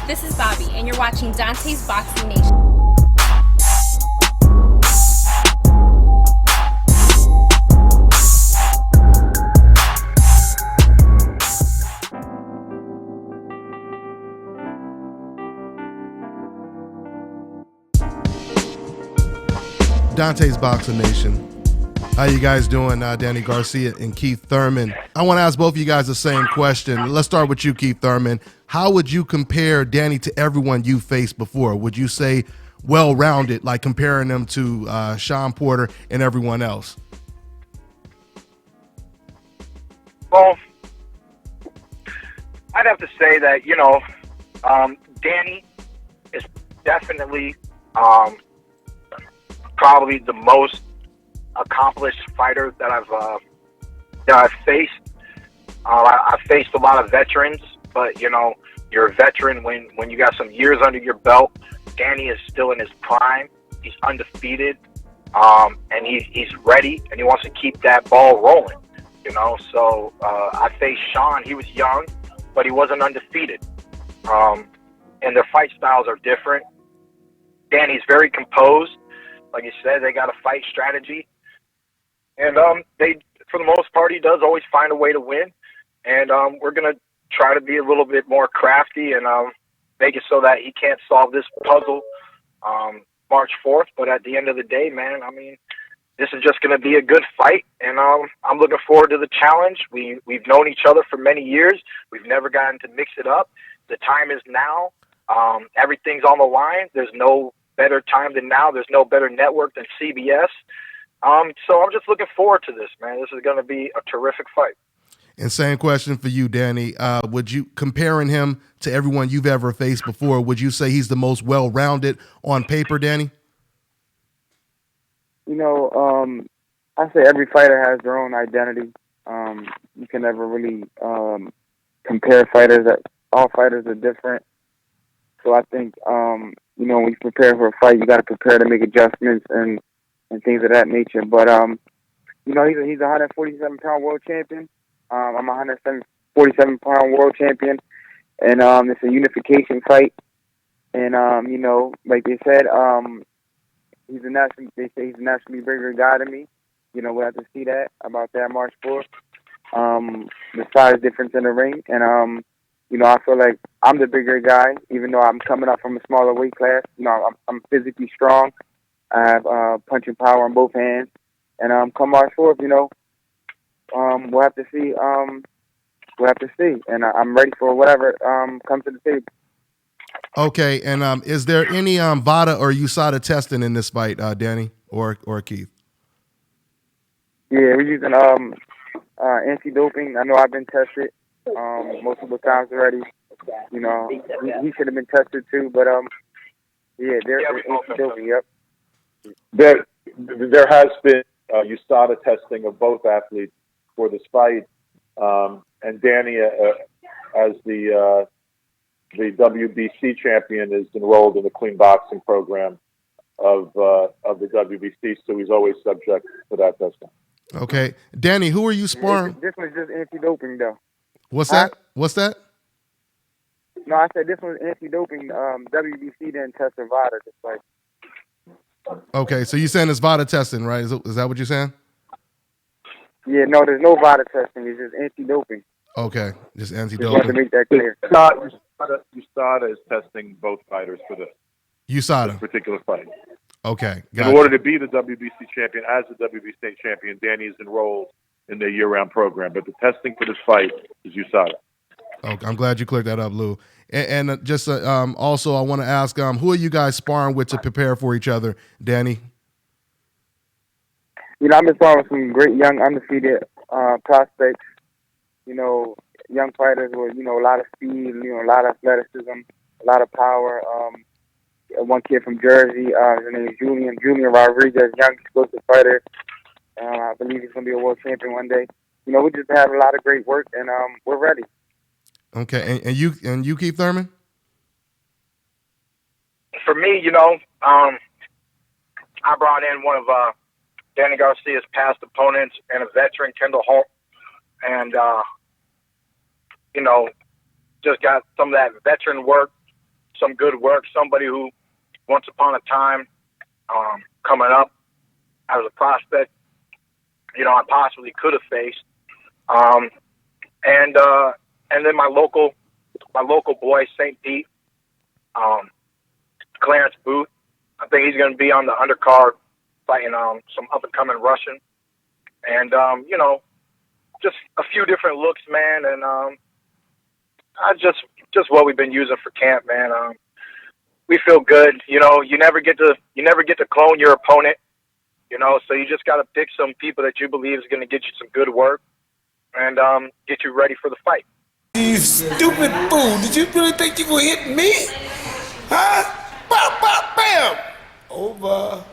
This is Bobby, and you're watching Dante's Boxing Nation. Dante's Boxing Nation. How you guys doing? Danny Garcia and Keith Thurman. I want to ask both of you guys the same question. Let's start with you, Keith Thurman. How would you compare Danny to everyone you faced before? Would you say well-rounded, like comparing them to Shawn Porter and everyone else? Well, I'd have to say that, Danny is definitely probably the most accomplished fighter that I've faced. I've faced a lot of veterans, but you're a veteran when you got some years under your belt. Danny is still in his prime. He's undefeated, and he's ready, and he wants to keep that ball rolling. So I faced Shawn. He was young, but he wasn't undefeated. And their fight styles are different. Danny's very composed. Like you said, they got a fight strategy. And for the most part, he does always find a way to win. And we're going to try to be a little bit more crafty and make it so that he can't solve this puzzle March 4th. But at the end of the day, man, this is just going to be a good fight. And I'm looking forward to the challenge. We've known each other for many years. We've never gotten to mix it up. The time is now. Everything's on the line. There's no better time than now. There's no better network than CBS. So I'm just looking forward to this, man. This is going to be a terrific fight. And same question for you, Danny. Would you, comparing him to everyone you've ever faced before, would you say he's the most well-rounded on paper, Danny? I say every fighter has their own identity. You can never really compare fighters. All fighters are different. So I think, when you prepare for a fight, you got to prepare to make adjustments and things of that nature. But, he's a 147-pound world champion. I'm a 147-pound world champion. And it's a unification fight. And, like they said, they say he's a nationally bigger guy than me. We'll have to see that about that March 4th. The size difference in the ring. And, I feel like I'm the bigger guy, even though I'm coming up from a smaller weight class. I'm physically strong. I have punching power on both hands. And come March 4th, we'll have to see. We'll have to see. And I'm ready for whatever comes to the table. Okay, and is there any VADA or USADA testing in this fight, Danny or Keith? Yeah, we're using anti-doping. I know I've been tested multiple times already. He should have been tested too, but they're anti-doping. Yep. There has been USADA testing of both athletes for this fight, and Danny, as the WBC champion, is enrolled in the clean boxing program of the WBC, so he's always subject to that testing. Okay, Danny, who are you sparring? This one's just anti-doping, though. What's that? What's that? No, I said this one's anti-doping. WBC didn't test for VADA, just like. Okay, so you're saying it's VADA testing, right? Is that what you're saying? Yeah, no, there's no VADA testing. It's just anti-doping. Okay, just Just anti-doping. want to make that clear. USADA is testing both fighters for this USADA. particular fight. Okay, In gotcha. order to be the WBC champion, as the WBC champion, Danny is enrolled in their year-round program. But the testing for this fight is USADA. Okay, I'm glad you cleared that up, Lou. And just also, I want to ask, who are you guys sparring with to prepare for each other, Danny? I've been sparring with some great young undefeated prospects. Young fighters with a lot of speed, a lot of athleticism, a lot of power. One kid from Jersey, his name is Julian Rodriguez, young explosive fighter. I believe he's going to be a world champion one day. We just have a lot of great work, and we're ready. Okay, and you, Keith Thurman? For me, I brought in one of Danny Garcia's past opponents and a veteran, Kendall Holt, and just got some of that veteran work some good work. Somebody who, once upon a time, coming up as a prospect, I possibly could have faced. And then my local boy, St. Pete, Clarence Booth. I think he's going to be on the undercard fighting some up-and-coming Russian. And, just a few different looks, man. And I just what we've been using for camp, man. We feel good. You never get to clone your opponent, so you just got to pick some people that you believe is going to get you some good work and get you ready for the fight. You stupid fool. Did you really think you gonna hit me? Huh? Bam, bam, bam. Over.